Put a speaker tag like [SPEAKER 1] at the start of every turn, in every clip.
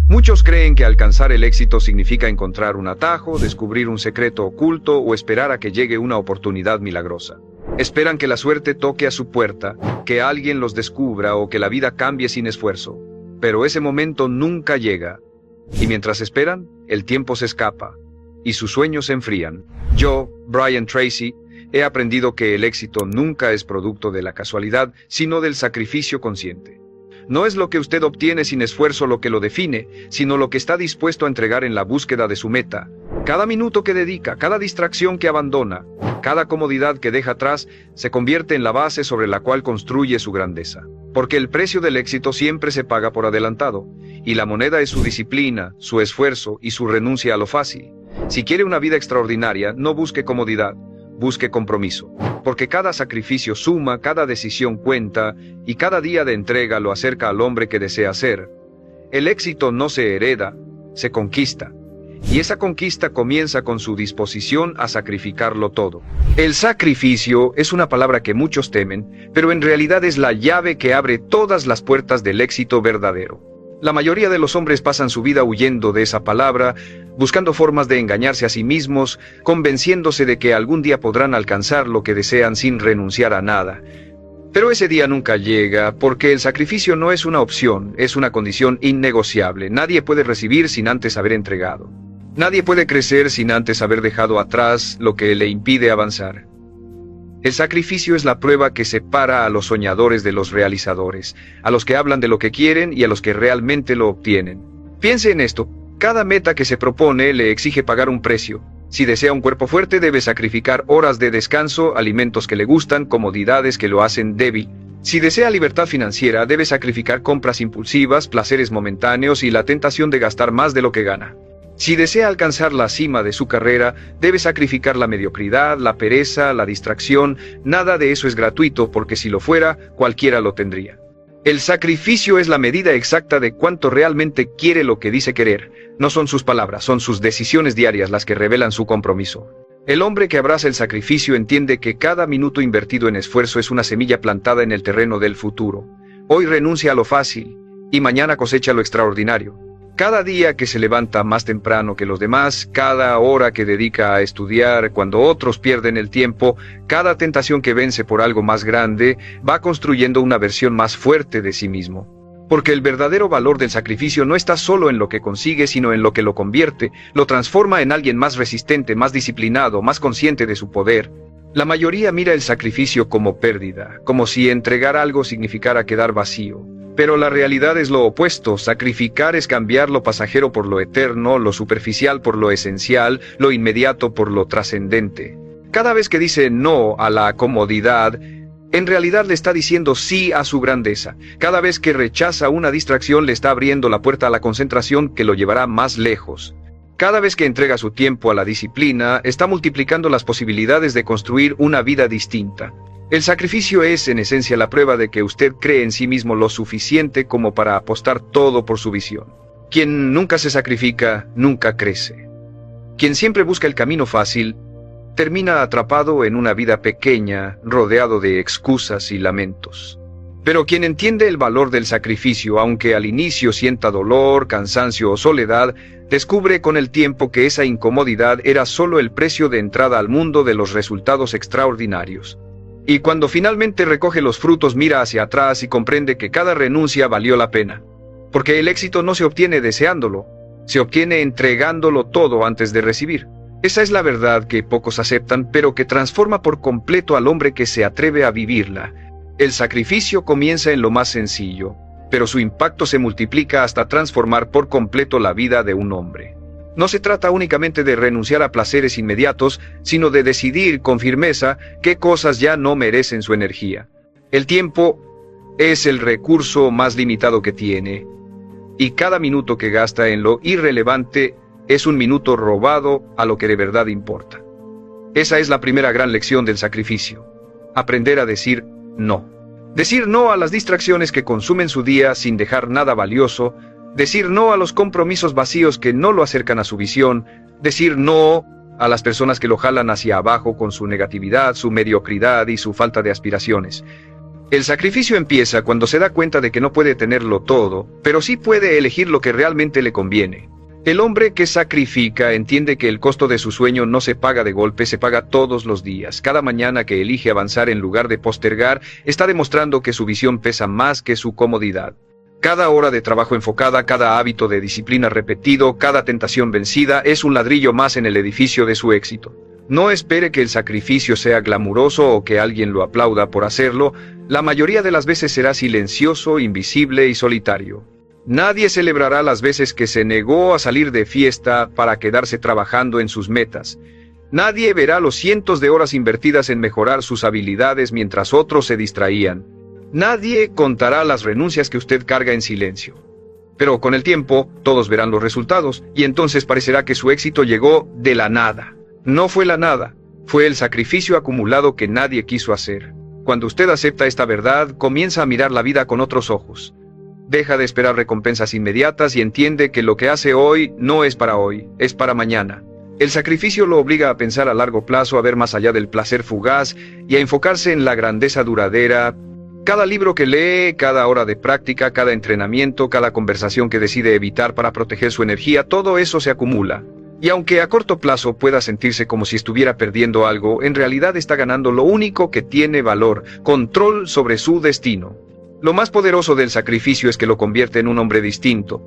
[SPEAKER 1] Muchos creen que alcanzar el éxito significa encontrar un atajo, descubrir un secreto oculto o esperar a que llegue una oportunidad milagrosa. Esperan que la suerte toque a su puerta, que alguien los descubra o que la vida cambie sin esfuerzo. Pero ese momento nunca llega. Y mientras esperan, el tiempo se escapa y sus sueños se enfrían. Yo, Brian Tracy, he aprendido que el éxito nunca es producto de la casualidad, sino del sacrificio consciente. No es lo que usted obtiene sin esfuerzo lo que lo define, sino lo que está dispuesto a entregar en la búsqueda de su meta. Cada minuto que dedica, cada distracción que abandona, cada comodidad que deja atrás, se convierte en la base sobre la cual construye su grandeza. Porque el precio del éxito siempre se paga por adelantado, y la moneda es su disciplina, su esfuerzo y su renuncia a lo fácil. Si quiere una vida extraordinaria, no busque comodidad, busque compromiso. Porque cada sacrificio suma, cada decisión cuenta, y cada día de entrega lo acerca al hombre que desea ser. El éxito no se hereda, se conquista. Y esa conquista comienza con su disposición a sacrificarlo todo. El sacrificio es una palabra que muchos temen, pero en realidad es la llave que abre todas las puertas del éxito verdadero. La mayoría de los hombres pasan su vida huyendo de esa palabra, buscando formas de engañarse a sí mismos, convenciéndose de que algún día podrán alcanzar lo que desean sin renunciar a nada. Pero ese día nunca llega, porque el sacrificio no es una opción, es una condición innegociable. Nadie puede recibir sin antes haber entregado. Nadie puede crecer sin antes haber dejado atrás lo que le impide avanzar. El sacrificio es la prueba que separa a los soñadores de los realizadores, a los que hablan de lo que quieren y a los que realmente lo obtienen. Piense en esto, cada meta que se propone le exige pagar un precio. Si desea un cuerpo fuerte, debe sacrificar horas de descanso, alimentos que le gustan, comodidades que lo hacen débil. Si desea libertad financiera, debe sacrificar compras impulsivas, placeres momentáneos y la tentación de gastar más de lo que gana. Si desea alcanzar la cima de su carrera, debe sacrificar la mediocridad, la pereza, la distracción. Nada de eso es gratuito, porque si lo fuera, cualquiera lo tendría. El sacrificio es la medida exacta de cuánto realmente quiere lo que dice querer. No son sus palabras, son sus decisiones diarias las que revelan su compromiso. El hombre que abraza el sacrificio entiende que cada minuto invertido en esfuerzo es una semilla plantada en el terreno del futuro. Hoy renuncia a lo fácil, y mañana cosecha lo extraordinario. Cada día que se levanta más temprano que los demás, cada hora que dedica a estudiar cuando otros pierden el tiempo, cada tentación que vence por algo más grande, va construyendo una versión más fuerte de sí mismo. Porque el verdadero valor del sacrificio no está solo en lo que consigue, sino en lo que lo convierte, lo transforma en alguien más resistente, más disciplinado, más consciente de su poder. La mayoría mira el sacrificio como pérdida, como si entregar algo significara quedar vacío. Pero la realidad es lo opuesto. Sacrificar es cambiar lo pasajero por lo eterno, lo superficial por lo esencial, lo inmediato por lo trascendente. Cada vez que dice no a la comodidad, en realidad le está diciendo sí a su grandeza. Cada vez que rechaza una distracción, le está abriendo la puerta a la concentración que lo llevará más lejos. Cada vez que entrega su tiempo a la disciplina, está multiplicando las posibilidades de construir una vida distinta. El sacrificio es, en esencia, la prueba de que usted cree en sí mismo lo suficiente como para apostar todo por su visión. Quien nunca se sacrifica, nunca crece. Quien siempre busca el camino fácil, termina atrapado en una vida pequeña, rodeado de excusas y lamentos. Pero quien entiende el valor del sacrificio, aunque al inicio sienta dolor, cansancio o soledad, descubre con el tiempo que esa incomodidad era solo el precio de entrada al mundo de los resultados extraordinarios. Y cuando finalmente recoge los frutos, mira hacia atrás y comprende que cada renuncia valió la pena. Porque el éxito no se obtiene deseándolo, se obtiene entregándolo todo antes de recibir. Esa es la verdad que pocos aceptan, pero que transforma por completo al hombre que se atreve a vivirla. El sacrificio comienza en lo más sencillo, pero su impacto se multiplica hasta transformar por completo la vida de un hombre. No se trata únicamente de renunciar a placeres inmediatos, sino de decidir con firmeza qué cosas ya no merecen su energía. El tiempo es el recurso más limitado que tiene, y cada minuto que gasta en lo irrelevante es un minuto robado a lo que de verdad importa. Esa es la primera gran lección del sacrificio: aprender a decir no. Decir no a las distracciones que consumen su día sin dejar nada valioso. Decir no a los compromisos vacíos que no lo acercan a su visión. Decir no a las personas que lo jalan hacia abajo con su negatividad, su mediocridad y su falta de aspiraciones. El sacrificio empieza cuando se da cuenta de que no puede tenerlo todo, pero sí puede elegir lo que realmente le conviene. El hombre que sacrifica entiende que el costo de su sueño no se paga de golpe, se paga todos los días. Cada mañana que elige avanzar en lugar de postergar, está demostrando que su visión pesa más que su comodidad. Cada hora de trabajo enfocada, cada hábito de disciplina repetido, cada tentación vencida es un ladrillo más en el edificio de su éxito. No espere que el sacrificio sea glamuroso o que alguien lo aplauda por hacerlo. La mayoría de las veces será silencioso, invisible y solitario. Nadie celebrará las veces que se negó a salir de fiesta para quedarse trabajando en sus metas. Nadie verá los cientos de horas invertidas en mejorar sus habilidades mientras otros se distraían. Nadie contará las renuncias que usted carga en silencio. Pero con el tiempo, todos verán los resultados, y entonces parecerá que su éxito llegó de la nada. No fue la nada, fue el sacrificio acumulado que nadie quiso hacer. Cuando usted acepta esta verdad, comienza a mirar la vida con otros ojos. Deja de esperar recompensas inmediatas y entiende que lo que hace hoy no es para hoy, es para mañana. El sacrificio lo obliga a pensar a largo plazo, a ver más allá del placer fugaz y a enfocarse en la grandeza duradera. Cada libro que lee, cada hora de práctica, cada entrenamiento, cada conversación que decide evitar para proteger su energía, todo eso se acumula. Y aunque a corto plazo pueda sentirse como si estuviera perdiendo algo, en realidad está ganando lo único que tiene valor: control sobre su destino. Lo más poderoso del sacrificio es que lo convierte en un hombre distinto.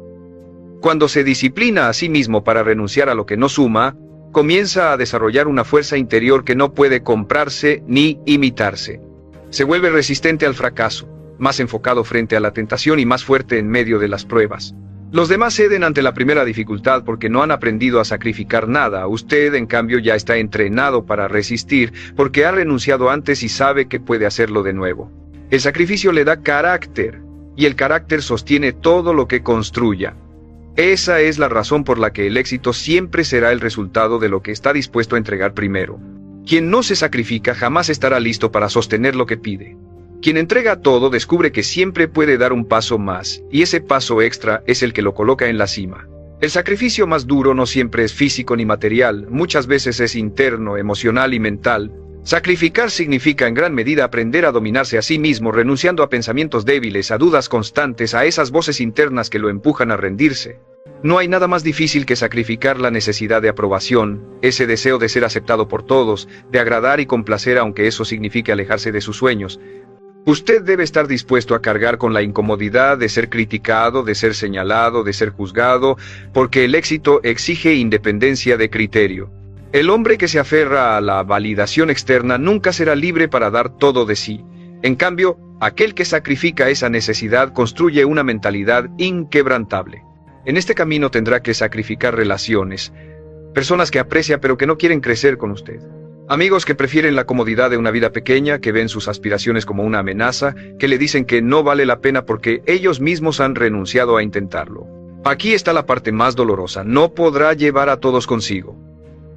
[SPEAKER 1] Cuando se disciplina a sí mismo para renunciar a lo que no suma, comienza a desarrollar una fuerza interior que no puede comprarse ni imitarse. Se vuelve resistente al fracaso, más enfocado frente a la tentación y más fuerte en medio de las pruebas. Los demás ceden ante la primera dificultad porque no han aprendido a sacrificar nada. Usted, en cambio, ya está entrenado para resistir porque ha renunciado antes y sabe que puede hacerlo de nuevo. El sacrificio le da carácter, y el carácter sostiene todo lo que construya. Esa es la razón por la que el éxito siempre será el resultado de lo que está dispuesto a entregar primero. Quien no se sacrifica jamás estará listo para sostener lo que pide. Quien entrega todo descubre que siempre puede dar un paso más, y ese paso extra es el que lo coloca en la cima. El sacrificio más duro no siempre es físico ni material, muchas veces es interno, emocional y mental. Sacrificar significa en gran medida aprender a dominarse a sí mismo, renunciando a pensamientos débiles, a dudas constantes, a esas voces internas que lo empujan a rendirse. No hay nada más difícil que sacrificar la necesidad de aprobación, ese deseo de ser aceptado por todos, de agradar y complacer aunque eso signifique alejarse de sus sueños. Usted debe estar dispuesto a cargar con la incomodidad de ser criticado, de ser señalado, de ser juzgado, porque el éxito exige independencia de criterio. El hombre que se aferra a la validación externa nunca será libre para dar todo de sí. En cambio, aquel que sacrifica esa necesidad construye una mentalidad inquebrantable. En este camino tendrá que sacrificar relaciones, personas que aprecia pero que no quieren crecer con usted. Amigos que prefieren la comodidad de una vida pequeña, que ven sus aspiraciones como una amenaza, que le dicen que no vale la pena porque ellos mismos han renunciado a intentarlo. Aquí está la parte más dolorosa: no podrá llevar a todos consigo.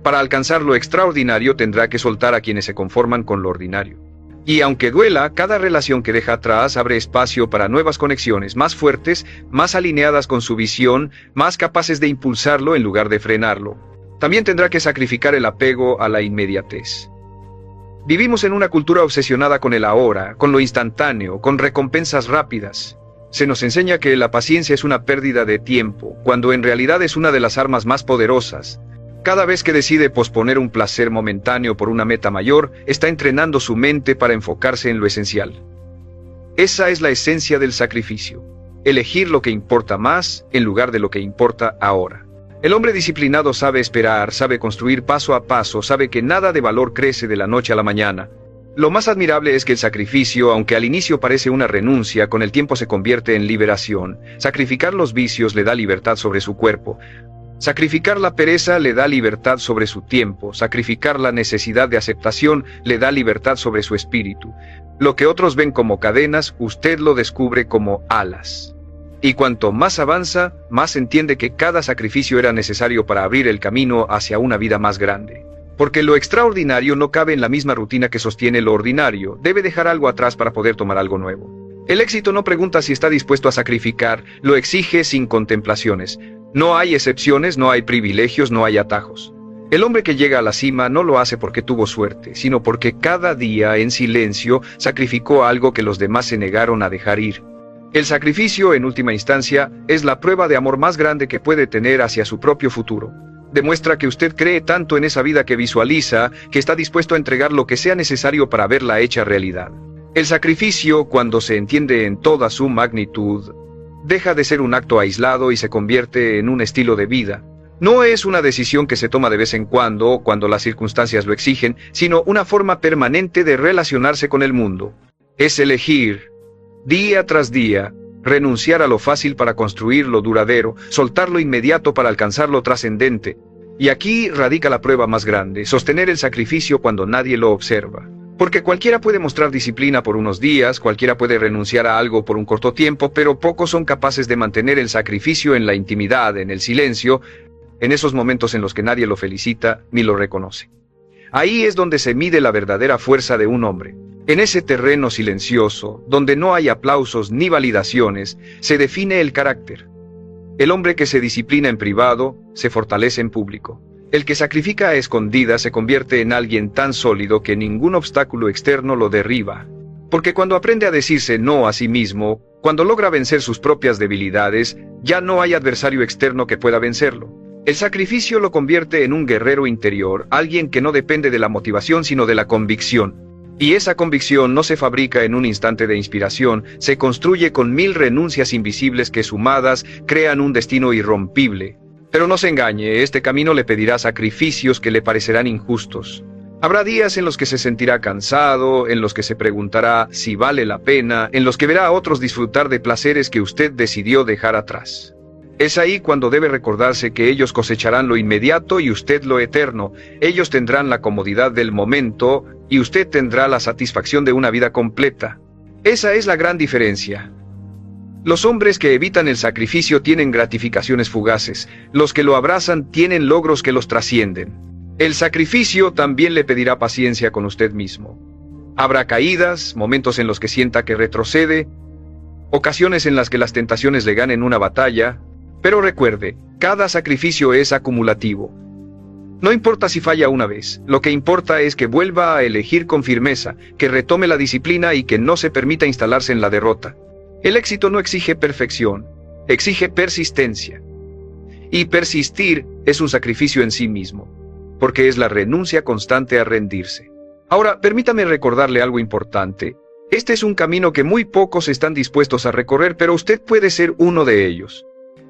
[SPEAKER 1] Para alcanzar lo extraordinario tendrá que soltar a quienes se conforman con lo ordinario. Y aunque duela, cada relación que deja atrás abre espacio para nuevas conexiones más fuertes, más alineadas con su visión, más capaces de impulsarlo en lugar de frenarlo. También tendrá que sacrificar el apego a la inmediatez. Vivimos en una cultura obsesionada con el ahora, con lo instantáneo, con recompensas rápidas. Se nos enseña que la paciencia es una pérdida de tiempo, cuando en realidad es una de las armas más poderosas. Cada vez que decide posponer un placer momentáneo por una meta mayor, está entrenando su mente para enfocarse en lo esencial. Esa es la esencia del sacrificio: elegir lo que importa más en lugar de lo que importa ahora. El hombre disciplinado sabe esperar, sabe construir paso a paso, sabe que nada de valor crece de la noche a la mañana. Lo más admirable es que el sacrificio, aunque al inicio parece una renuncia, con el tiempo se convierte en liberación. Sacrificar los vicios le da libertad sobre su cuerpo. Sacrificar la pereza le da libertad sobre su tiempo. Sacrificar la necesidad de aceptación le da libertad sobre su espíritu. Lo que otros ven como cadenas, usted lo descubre como alas. Y cuanto más avanza, más entiende que cada sacrificio era necesario para abrir el camino hacia una vida más grande. Porque lo extraordinario no cabe en la misma rutina que sostiene lo ordinario. Debe dejar algo atrás para poder tomar algo nuevo. El éxito no pregunta si está dispuesto a sacrificar, lo exige sin contemplaciones. No hay excepciones, no hay privilegios, no hay atajos. El hombre que llega a la cima no lo hace porque tuvo suerte, sino porque cada día en silencio sacrificó algo que los demás se negaron a dejar ir. El sacrificio, en última instancia, es la prueba de amor más grande que puede tener hacia su propio futuro. Demuestra que usted cree tanto en esa vida que visualiza, que está dispuesto a entregar lo que sea necesario para verla hecha realidad. El sacrificio, cuando se entiende en toda su magnitud, deja de ser un acto aislado y se convierte en un estilo de vida. No es una decisión que se toma de vez en cuando las circunstancias lo exigen, sino una forma permanente de relacionarse con el mundo. Es elegir, día tras día, renunciar a lo fácil para construir lo duradero, soltar lo inmediato para alcanzar lo trascendente. Y aquí radica la prueba más grande, sostener el sacrificio cuando nadie lo observa. Porque cualquiera puede mostrar disciplina por unos días, cualquiera puede renunciar a algo por un corto tiempo, pero pocos son capaces de mantener el sacrificio en la intimidad, en el silencio, en esos momentos en los que nadie lo felicita ni lo reconoce. Ahí es donde se mide la verdadera fuerza de un hombre. En ese terreno silencioso, donde no hay aplausos ni validaciones, se define el carácter. El hombre que se disciplina en privado, se fortalece en público. El que sacrifica a escondidas se convierte en alguien tan sólido que ningún obstáculo externo lo derriba. Porque cuando aprende a decirse no a sí mismo, cuando logra vencer sus propias debilidades, ya no hay adversario externo que pueda vencerlo. El sacrificio lo convierte en un guerrero interior, alguien que no depende de la motivación sino de la convicción. Y esa convicción no se fabrica en un instante de inspiración, se construye con 1000 renuncias invisibles que sumadas crean un destino irrompible. Pero no se engañe, este camino le pedirá sacrificios que le parecerán injustos. Habrá días en los que se sentirá cansado, en los que se preguntará si vale la pena, en los que verá a otros disfrutar de placeres que usted decidió dejar atrás. Es ahí cuando debe recordarse que ellos cosecharán lo inmediato y usted lo eterno. Ellos tendrán la comodidad del momento y usted tendrá la satisfacción de una vida completa. Esa es la gran diferencia. Los hombres que evitan el sacrificio tienen gratificaciones fugaces. Los que lo abrazan tienen logros que los trascienden. El sacrificio también le pedirá paciencia con usted mismo. Habrá caídas, momentos en los que sienta que retrocede, ocasiones en las que las tentaciones le ganen una batalla. Pero recuerde, cada sacrificio es acumulativo. No importa si falla una vez, lo que importa es que vuelva a elegir con firmeza, que retome la disciplina y que no se permita instalarse en la derrota. El éxito no exige perfección, exige persistencia. Y persistir es un sacrificio en sí mismo, porque es la renuncia constante a rendirse. Ahora, permítame recordarle algo importante. Este es un camino que muy pocos están dispuestos a recorrer, pero usted puede ser uno de ellos.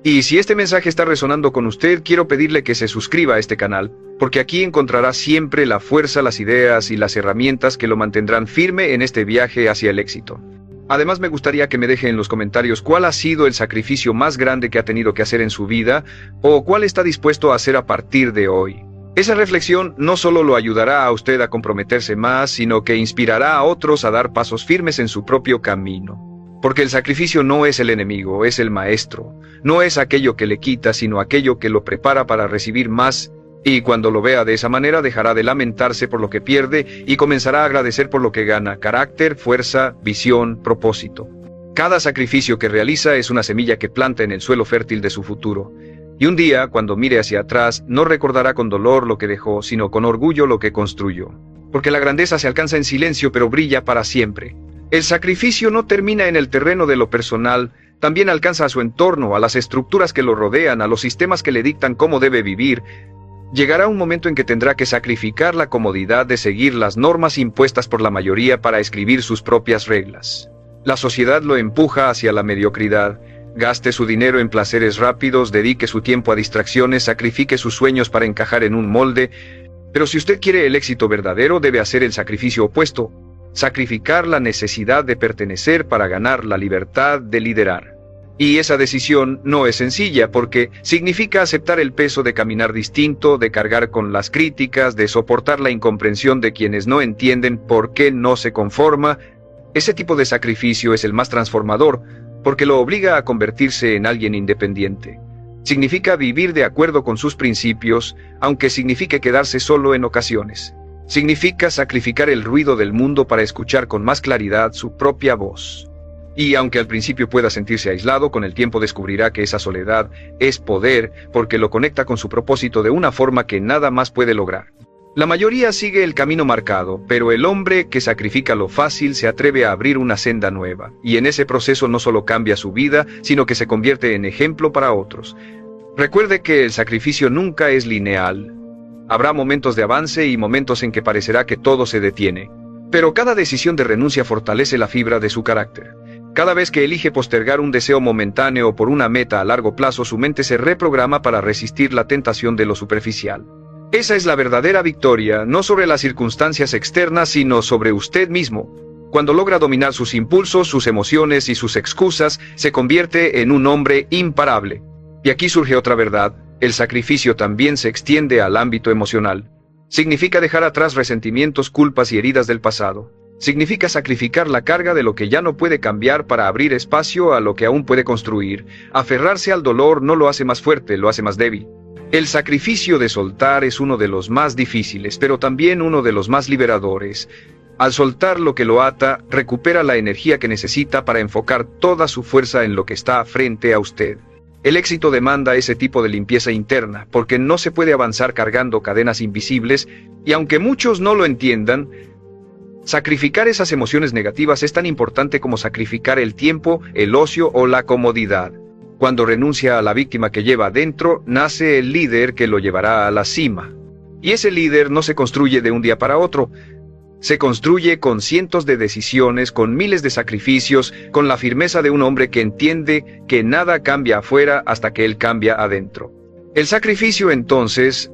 [SPEAKER 1] Y si este mensaje está resonando con usted, quiero pedirle que se suscriba a este canal, porque aquí encontrará siempre la fuerza, las ideas y las herramientas que lo mantendrán firme en este viaje hacia el éxito. Además, me gustaría que me deje en los comentarios cuál ha sido el sacrificio más grande que ha tenido que hacer en su vida, o cuál está dispuesto a hacer a partir de hoy. Esa reflexión no solo lo ayudará a usted a comprometerse más, sino que inspirará a otros a dar pasos firmes en su propio camino. Porque el sacrificio no es el enemigo, es el maestro. No es aquello que le quita, sino aquello que lo prepara para recibir más. Y cuando lo vea de esa manera, dejará de lamentarse por lo que pierde y comenzará a agradecer por lo que gana: carácter, fuerza, visión, propósito. Cada sacrificio que realiza es una semilla que planta en el suelo fértil de su futuro. Y un día, cuando mire hacia atrás, no recordará con dolor lo que dejó, sino con orgullo lo que construyó. Porque la grandeza se alcanza en silencio, pero brilla para siempre. El sacrificio no termina en el terreno de lo personal, también alcanza a su entorno, a las estructuras que lo rodean, a los sistemas que le dictan cómo debe vivir. Llegará un momento en que tendrá que sacrificar la comodidad de seguir las normas impuestas por la mayoría para escribir sus propias reglas. La sociedad lo empuja hacia la mediocridad. Gaste su dinero en placeres rápidos, dedique su tiempo a distracciones, sacrifique sus sueños para encajar en un molde. Pero si usted quiere el éxito verdadero, debe hacer el sacrificio opuesto. Sacrificar la necesidad de pertenecer para ganar la libertad de liderar. Y esa decisión no es sencilla, porque significa aceptar el peso de caminar distinto, de cargar con las críticas, de soportar la incomprensión de quienes no entienden por qué no se conforma. Ese tipo de sacrificio es el más transformador, porque lo obliga a convertirse en alguien independiente. Significa vivir de acuerdo con sus principios, aunque signifique quedarse solo en ocasiones. Significa sacrificar el ruido del mundo para escuchar con más claridad su propia voz. Y aunque al principio pueda sentirse aislado, con el tiempo descubrirá que esa soledad es poder, porque lo conecta con su propósito de una forma que nada más puede lograr. La mayoría sigue el camino marcado, pero el hombre que sacrifica lo fácil se atreve a abrir una senda nueva, y en ese proceso no solo cambia su vida, sino que se convierte en ejemplo para otros. Recuerde que el sacrificio nunca es lineal. Habrá momentos de avance y momentos en que parecerá que todo se detiene. Pero cada decisión de renuncia fortalece la fibra de su carácter. Cada vez que elige postergar un deseo momentáneo por una meta a largo plazo, su mente se reprograma para resistir la tentación de lo superficial. Esa es la verdadera victoria, no sobre las circunstancias externas, sino sobre usted mismo. Cuando logra dominar sus impulsos, sus emociones y sus excusas, se convierte en un hombre imparable. Y aquí surge otra verdad: el sacrificio también se extiende al ámbito emocional. Significa dejar atrás resentimientos, culpas y heridas del pasado. Significa sacrificar la carga de lo que ya no puede cambiar para abrir espacio a lo que aún puede construir. Aferrarse al dolor no lo hace más fuerte, lo hace más débil. El sacrificio de soltar es uno de los más difíciles, pero también uno de los más liberadores. Al soltar lo que lo ata, recupera la energía que necesita para enfocar toda su fuerza en lo que está frente a usted. El éxito demanda ese tipo de limpieza interna, porque no se puede avanzar cargando cadenas invisibles, y aunque muchos no lo entiendan, sacrificar esas emociones negativas es tan importante como sacrificar el tiempo, el ocio o la comodidad. Cuando renuncia a la víctima que lleva dentro, nace el líder que lo llevará a la cima. Y ese líder no se construye de un día para otro. Se construye con cientos de decisiones, con miles de sacrificios, con la firmeza de un hombre que entiende que nada cambia afuera hasta que él cambia adentro. El sacrificio, entonces,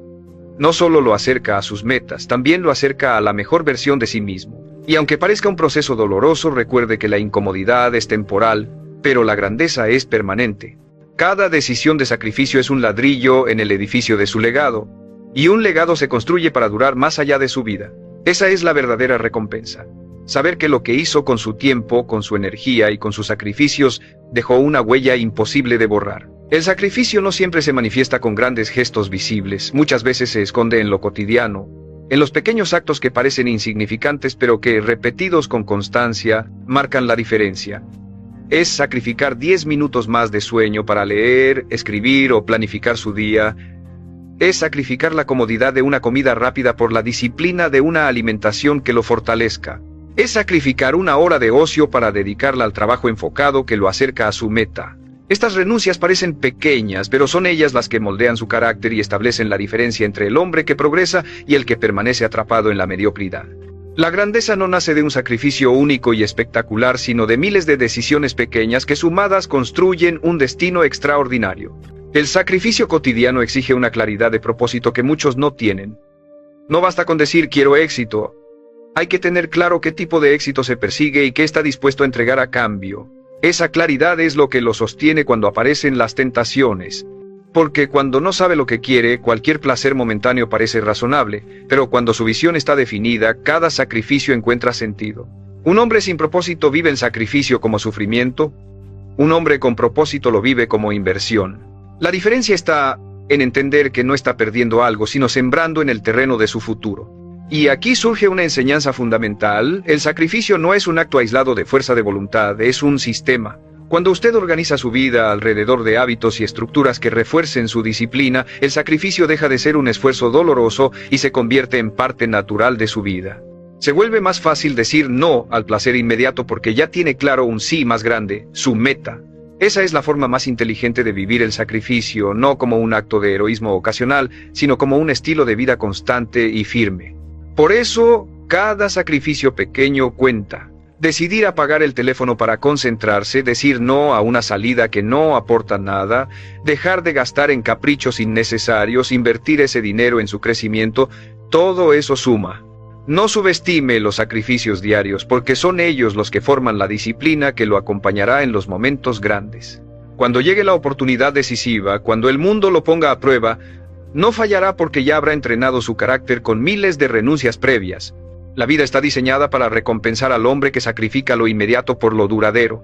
[SPEAKER 1] no solo lo acerca a sus metas, también lo acerca a la mejor versión de sí mismo. Y aunque parezca un proceso doloroso, recuerde que la incomodidad es temporal, pero la grandeza es permanente. Cada decisión de sacrificio es un ladrillo en el edificio de su legado, y un legado se construye para durar más allá de su vida. Esa es la verdadera recompensa. Saber que lo que hizo con su tiempo, con su energía y con sus sacrificios dejó una huella imposible de borrar. El sacrificio no siempre se manifiesta con grandes gestos visibles, muchas veces se esconde en lo cotidiano, en los pequeños actos que parecen insignificantes pero que, repetidos con constancia, marcan la diferencia. Es sacrificar 10 minutos más de sueño para leer, escribir o planificar su día. Es sacrificar la comodidad de una comida rápida por la disciplina de una alimentación que lo fortalezca. Es sacrificar una hora de ocio para dedicarla al trabajo enfocado que lo acerca a su meta. Estas renuncias parecen pequeñas, pero son ellas las que moldean su carácter y establecen la diferencia entre el hombre que progresa y el que permanece atrapado en la mediocridad. La grandeza no nace de un sacrificio único y espectacular, sino de miles de decisiones pequeñas que sumadas construyen un destino extraordinario. El sacrificio cotidiano exige una claridad de propósito que muchos no tienen. No basta con decir quiero éxito. Hay que tener claro qué tipo de éxito se persigue y qué está dispuesto a entregar a cambio. Esa claridad es lo que lo sostiene cuando aparecen las tentaciones. Porque cuando no sabe lo que quiere, cualquier placer momentáneo parece razonable, pero cuando su visión está definida, cada sacrificio encuentra sentido. Un hombre sin propósito vive el sacrificio como sufrimiento. Un hombre con propósito lo vive como inversión. La diferencia está en entender que no está perdiendo algo, sino sembrando en el terreno de su futuro. Y aquí surge una enseñanza fundamental: el sacrificio no es un acto aislado de fuerza de voluntad, es un sistema. Cuando usted organiza su vida alrededor de hábitos y estructuras que refuercen su disciplina, el sacrificio deja de ser un esfuerzo doloroso y se convierte en parte natural de su vida. Se vuelve más fácil decir no al placer inmediato porque ya tiene claro un sí más grande, su meta. Esa es la forma más inteligente de vivir el sacrificio, no como un acto de heroísmo ocasional, sino como un estilo de vida constante y firme. Por eso, cada sacrificio pequeño cuenta. Decidir apagar el teléfono para concentrarse, decir no a una salida que no aporta nada, dejar de gastar en caprichos innecesarios, invertir ese dinero en su crecimiento, todo eso suma. No subestime los sacrificios diarios, porque son ellos los que forman la disciplina que lo acompañará en los momentos grandes. Cuando llegue la oportunidad decisiva, cuando el mundo lo ponga a prueba, no fallará porque ya habrá entrenado su carácter con miles de renuncias previas. La vida está diseñada para recompensar al hombre que sacrifica lo inmediato por lo duradero.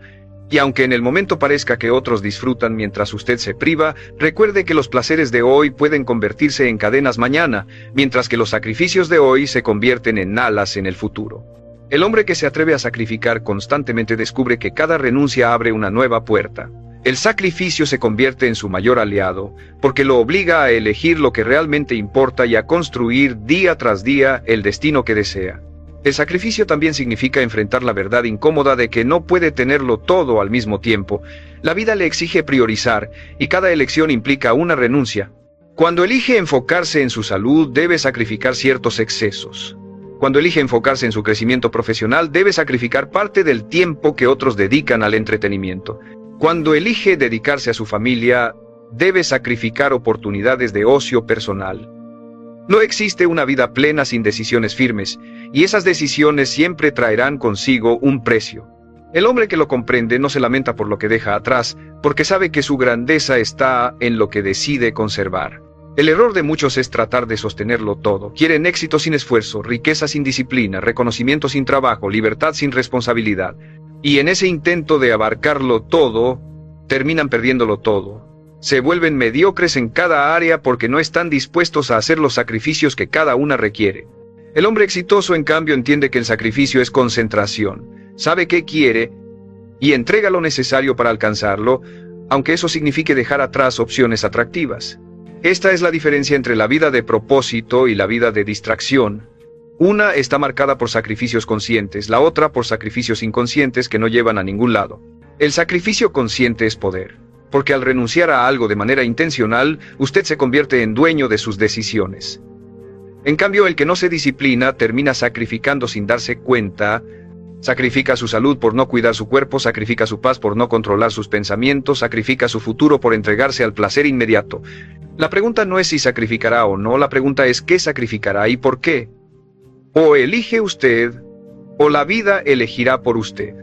[SPEAKER 1] Y aunque en el momento parezca que otros disfrutan mientras usted se priva, recuerde que los placeres de hoy pueden convertirse en cadenas mañana, mientras que los sacrificios de hoy se convierten en alas en el futuro. El hombre que se atreve a sacrificar constantemente descubre que cada renuncia abre una nueva puerta. El sacrificio se convierte en su mayor aliado, porque lo obliga a elegir lo que realmente importa y a construir día tras día el destino que desea. El sacrificio también significa enfrentar la verdad incómoda de que no puede tenerlo todo al mismo tiempo. La vida le exige priorizar, y cada elección implica una renuncia. Cuando elige enfocarse en su salud, debe sacrificar ciertos excesos. Cuando elige enfocarse en su crecimiento profesional, debe sacrificar parte del tiempo que otros dedican al entretenimiento. Cuando elige dedicarse a su familia, debe sacrificar oportunidades de ocio personal. No existe una vida plena sin decisiones firmes, y esas decisiones siempre traerán consigo un precio. El hombre que lo comprende no se lamenta por lo que deja atrás, porque sabe que su grandeza está en lo que decide conservar. El error de muchos es tratar de sostenerlo todo. Quieren éxito sin esfuerzo, riqueza sin disciplina, reconocimiento sin trabajo, libertad sin responsabilidad. Y en ese intento de abarcarlo todo, terminan perdiéndolo todo. Se vuelven mediocres en cada área porque no están dispuestos a hacer los sacrificios que cada una requiere. El hombre exitoso, en cambio, entiende que el sacrificio es concentración. Sabe qué quiere y entrega lo necesario para alcanzarlo, aunque eso signifique dejar atrás opciones atractivas. Esta es la diferencia entre la vida de propósito y la vida de distracción. Una está marcada por sacrificios conscientes, la otra por sacrificios inconscientes que no llevan a ningún lado. El sacrificio consciente es poder, porque al renunciar a algo de manera intencional, usted se convierte en dueño de sus decisiones. En cambio, el que no se disciplina termina sacrificando sin darse cuenta. Sacrifica su salud por no cuidar su cuerpo, sacrifica su paz por no controlar sus pensamientos, sacrifica su futuro por entregarse al placer inmediato. La pregunta no es si sacrificará o no, la pregunta es qué sacrificará y por qué. O elige usted, o la vida elegirá por usted.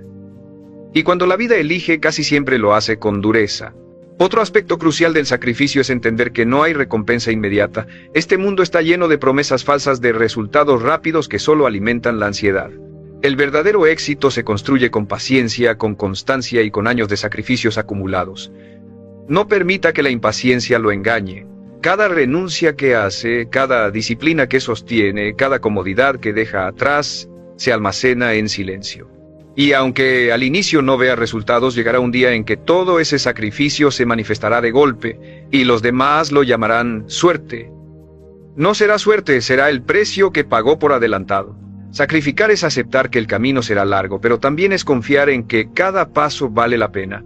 [SPEAKER 1] Y cuando la vida elige, casi siempre lo hace con dureza. Otro aspecto crucial del sacrificio es entender que no hay recompensa inmediata. Este mundo está lleno de promesas falsas de resultados rápidos que solo alimentan la ansiedad. El verdadero éxito se construye con paciencia, con constancia y con años de sacrificios acumulados. No permita que la impaciencia lo engañe. Cada renuncia que hace, cada disciplina que sostiene, cada comodidad que deja atrás, se almacena en silencio. Y aunque al inicio no vea resultados, llegará un día en que todo ese sacrificio se manifestará de golpe, y los demás lo llamarán suerte. No será suerte, será el precio que pagó por adelantado. Sacrificar es aceptar que el camino será largo, pero también es confiar en que cada paso vale la pena.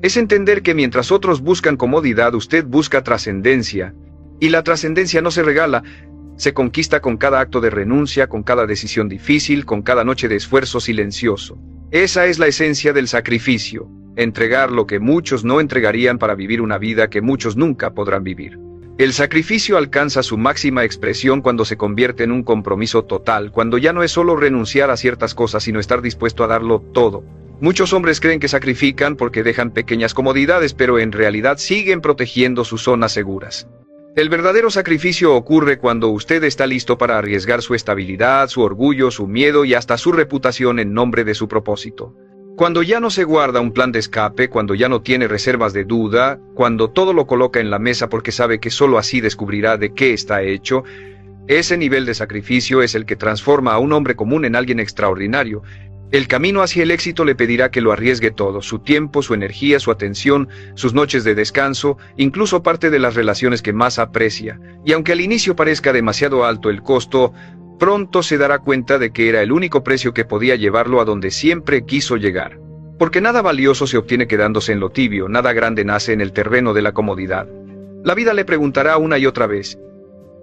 [SPEAKER 1] Es entender que mientras otros buscan comodidad, usted busca trascendencia. Y la trascendencia no se regala, se conquista con cada acto de renuncia, con cada decisión difícil, con cada noche de esfuerzo silencioso. Esa es la esencia del sacrificio, entregar lo que muchos no entregarían para vivir una vida que muchos nunca podrán vivir. El sacrificio alcanza su máxima expresión cuando se convierte en un compromiso total, cuando ya no es solo renunciar a ciertas cosas, sino estar dispuesto a darlo todo. Muchos hombres creen que sacrifican porque dejan pequeñas comodidades, pero en realidad siguen protegiendo sus zonas seguras. El verdadero sacrificio ocurre cuando usted está listo para arriesgar su estabilidad, su orgullo, su miedo y hasta su reputación en nombre de su propósito. Cuando ya no se guarda un plan de escape, cuando ya no tiene reservas de duda, cuando todo lo coloca en la mesa porque sabe que solo así descubrirá de qué está hecho, ese nivel de sacrificio es el que transforma a un hombre común en alguien extraordinario. El camino hacia el éxito le pedirá que lo arriesgue todo, su tiempo, su energía, su atención, sus noches de descanso, incluso parte de las relaciones que más aprecia. Y aunque al inicio parezca demasiado alto el costo, pronto se dará cuenta de que era el único precio que podía llevarlo a donde siempre quiso llegar. Porque nada valioso se obtiene quedándose en lo tibio, nada grande nace en el terreno de la comodidad. La vida le preguntará una y otra vez,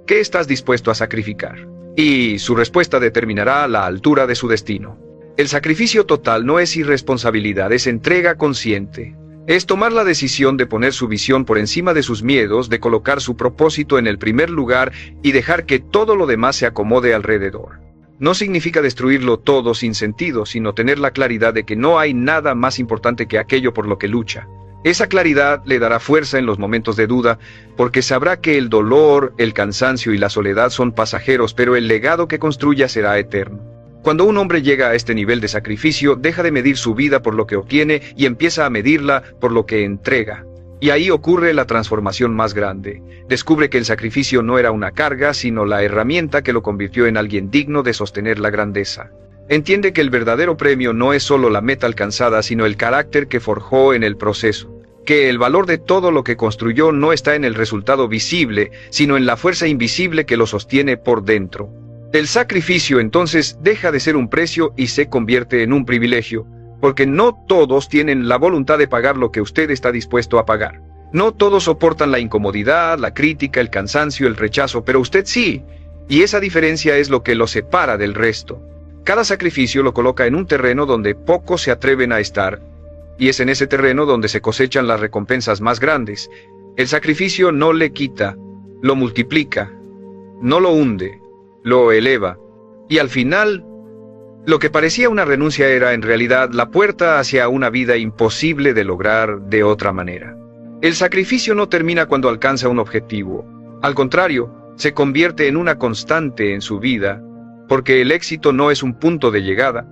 [SPEAKER 1] ¿qué estás dispuesto a sacrificar? Y su respuesta determinará la altura de su destino. El sacrificio total no es irresponsabilidad, es entrega consciente. Es tomar la decisión de poner su visión por encima de sus miedos, de colocar su propósito en el primer lugar y dejar que todo lo demás se acomode alrededor. No significa destruirlo todo sin sentido, sino tener la claridad de que no hay nada más importante que aquello por lo que lucha. Esa claridad le dará fuerza en los momentos de duda, porque sabrá que el dolor, el cansancio y la soledad son pasajeros, pero el legado que construya será eterno. Cuando un hombre llega a este nivel de sacrificio, deja de medir su vida por lo que obtiene y empieza a medirla por lo que entrega. Y ahí ocurre la transformación más grande. Descubre que el sacrificio no era una carga, sino la herramienta que lo convirtió en alguien digno de sostener la grandeza. Entiende que el verdadero premio no es solo la meta alcanzada, sino el carácter que forjó en el proceso. Que el valor de todo lo que construyó no está en el resultado visible, sino en la fuerza invisible que lo sostiene por dentro. El sacrificio entonces deja de ser un precio y se convierte en un privilegio, porque no todos tienen la voluntad de pagar lo que usted está dispuesto a pagar. No todos soportan la incomodidad, la crítica, el cansancio, el rechazo, pero usted sí, y esa diferencia es lo que lo separa del resto. Cada sacrificio lo coloca en un terreno donde pocos se atreven a estar, y es en ese terreno donde se cosechan las recompensas más grandes. El sacrificio no le quita, lo multiplica, no lo hunde, lo eleva, y al final, lo que parecía una renuncia era en realidad la puerta hacia una vida imposible de lograr de otra manera. El sacrificio no termina cuando alcanza un objetivo, al contrario, se convierte en una constante en su vida, porque el éxito no es un punto de llegada,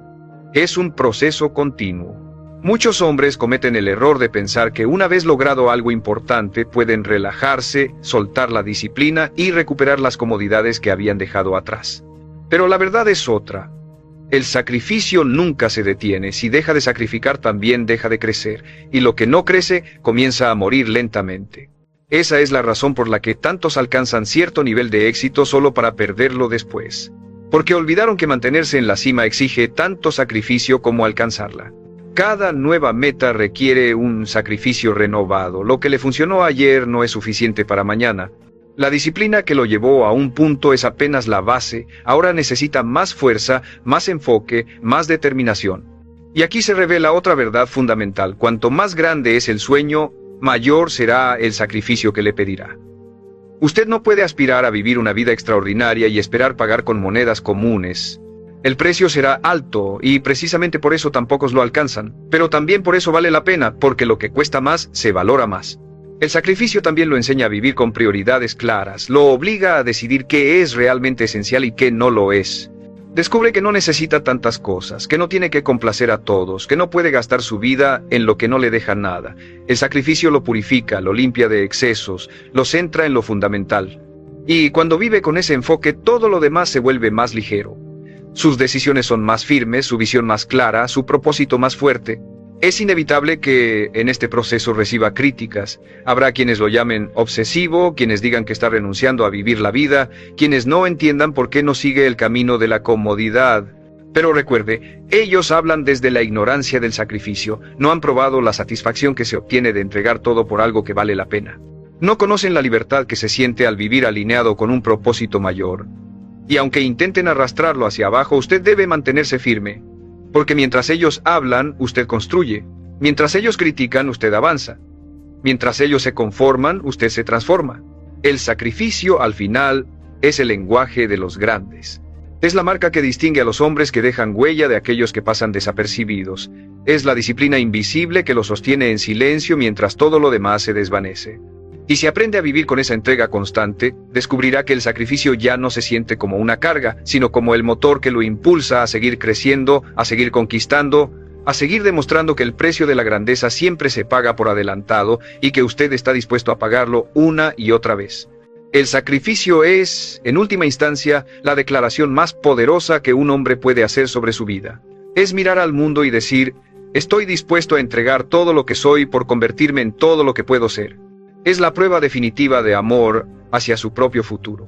[SPEAKER 1] es un proceso continuo. Muchos hombres cometen el error de pensar que una vez logrado algo importante pueden relajarse, soltar la disciplina y recuperar las comodidades que habían dejado atrás. Pero la verdad es otra. El sacrificio nunca se detiene. Si deja de sacrificar, también deja de crecer, y lo que no crece comienza a morir lentamente. Esa es la razón por la que tantos alcanzan cierto nivel de éxito solo para perderlo después. Porque olvidaron que mantenerse en la cima exige tanto sacrificio como alcanzarla. Cada nueva meta requiere un sacrificio renovado. Lo que le funcionó ayer no es suficiente para mañana. La disciplina que lo llevó a un punto es apenas la base. Ahora necesita más fuerza, más enfoque, más determinación. Y aquí se revela otra verdad fundamental. Cuanto más grande es el sueño, mayor será el sacrificio que le pedirá. Usted no puede aspirar a vivir una vida extraordinaria y esperar pagar con monedas comunes. El precio será alto y precisamente por eso tan pocos lo alcanzan, pero también por eso vale la pena, porque lo que cuesta más se valora más. El sacrificio también lo enseña a vivir con prioridades claras, lo obliga a decidir qué es realmente esencial y qué no lo es. Descubre que no necesita tantas cosas, que no tiene que complacer a todos, que no puede gastar su vida en lo que no le deja nada. El sacrificio lo purifica, lo limpia de excesos, lo centra en lo fundamental. Y cuando vive con ese enfoque, todo lo demás se vuelve más ligero. Sus decisiones son más firmes, su visión más clara, su propósito más fuerte. Es inevitable que en este proceso reciba críticas. Habrá quienes lo llamen obsesivo, quienes digan que está renunciando a vivir la vida, quienes no entiendan por qué no sigue el camino de la comodidad. Pero recuerde, ellos hablan desde la ignorancia del sacrificio, no han probado la satisfacción que se obtiene de entregar todo por algo que vale la pena. No conocen la libertad que se siente al vivir alineado con un propósito mayor. Y aunque intenten arrastrarlo hacia abajo, usted debe mantenerse firme. Porque mientras ellos hablan, usted construye. Mientras ellos critican, usted avanza. Mientras ellos se conforman, usted se transforma. El sacrificio, al final, es el lenguaje de los grandes. Es la marca que distingue a los hombres que dejan huella de aquellos que pasan desapercibidos. Es la disciplina invisible que los sostiene en silencio mientras todo lo demás se desvanece. Y si aprende a vivir con esa entrega constante, descubrirá que el sacrificio ya no se siente como una carga, sino como el motor que lo impulsa a seguir creciendo, a seguir conquistando, a seguir demostrando que el precio de la grandeza siempre se paga por adelantado y que usted está dispuesto a pagarlo una y otra vez. El sacrificio es, en última instancia, la declaración más poderosa que un hombre puede hacer sobre su vida. Es mirar al mundo y decir, estoy dispuesto a entregar todo lo que soy por convertirme en todo lo que puedo ser. Es la prueba definitiva de amor hacia su propio futuro.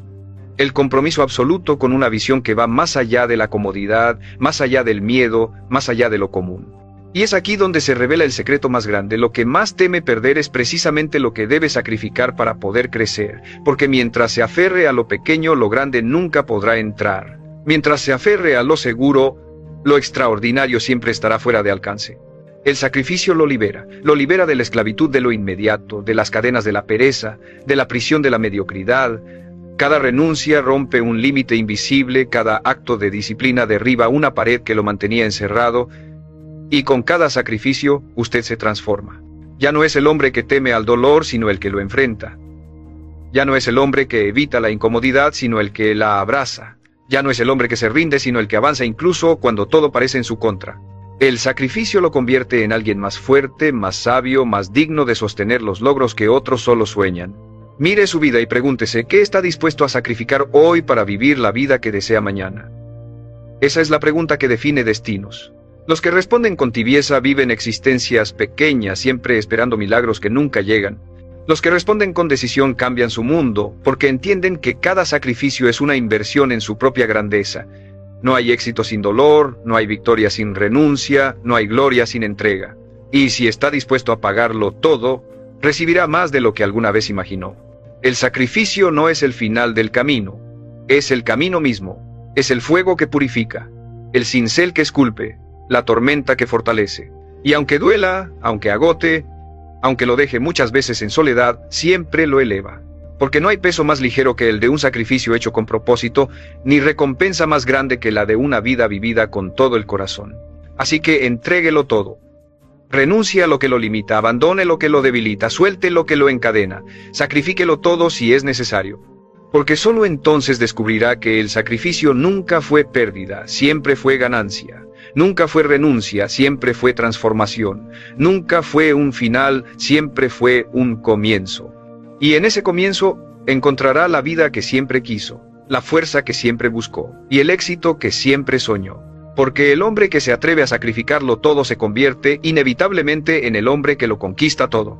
[SPEAKER 1] El compromiso absoluto con una visión que va más allá de la comodidad, más allá del miedo, más allá de lo común. Y es aquí donde se revela el secreto más grande. Lo que más teme perder es precisamente lo que debe sacrificar para poder crecer, porque mientras se aferre a lo pequeño, lo grande nunca podrá entrar. Mientras se aferre a lo seguro, lo extraordinario siempre estará fuera de alcance. El sacrificio lo libera de la esclavitud de lo inmediato, de las cadenas de la pereza, de la prisión de la mediocridad. Cada renuncia rompe un límite invisible, cada acto de disciplina derriba una pared que lo mantenía encerrado, y con cada sacrificio usted se transforma. Ya no es el hombre que teme al dolor, sino el que lo enfrenta. Ya no es el hombre que evita la incomodidad, sino el que la abraza. Ya no es el hombre que se rinde, sino el que avanza incluso cuando todo parece en su contra. El sacrificio lo convierte en alguien más fuerte, más sabio, más digno de sostener los logros que otros solo sueñan. Mire su vida y pregúntese qué está dispuesto a sacrificar hoy para vivir la vida que desea mañana. Esa es la pregunta que define destinos. Los que responden con tibieza viven existencias pequeñas, siempre esperando milagros que nunca llegan. Los que responden con decisión cambian su mundo, porque entienden que cada sacrificio es una inversión en su propia grandeza. No hay éxito sin dolor, no hay victoria sin renuncia, no hay gloria sin entrega. Y si está dispuesto a pagarlo todo, recibirá más de lo que alguna vez imaginó. El sacrificio no es el final del camino, es el camino mismo, es el fuego que purifica, el cincel que esculpe, la tormenta que fortalece. Y aunque duela, aunque agote, aunque lo deje muchas veces en soledad, siempre lo eleva. Porque no hay peso más ligero que el de un sacrificio hecho con propósito, ni recompensa más grande que la de una vida vivida con todo el corazón. Así que entréguelo todo. Renuncie a lo que lo limita, abandone lo que lo debilita, suelte lo que lo encadena, sacrifíquelo todo si es necesario. Porque solo entonces descubrirá que el sacrificio nunca fue pérdida, siempre fue ganancia. Nunca fue renuncia, siempre fue transformación. Nunca fue un final, siempre fue un comienzo. Y en ese comienzo encontrará la vida que siempre quiso, la fuerza que siempre buscó, y el éxito que siempre soñó. Porque el hombre que se atreve a sacrificarlo todo se convierte inevitablemente en el hombre que lo conquista todo.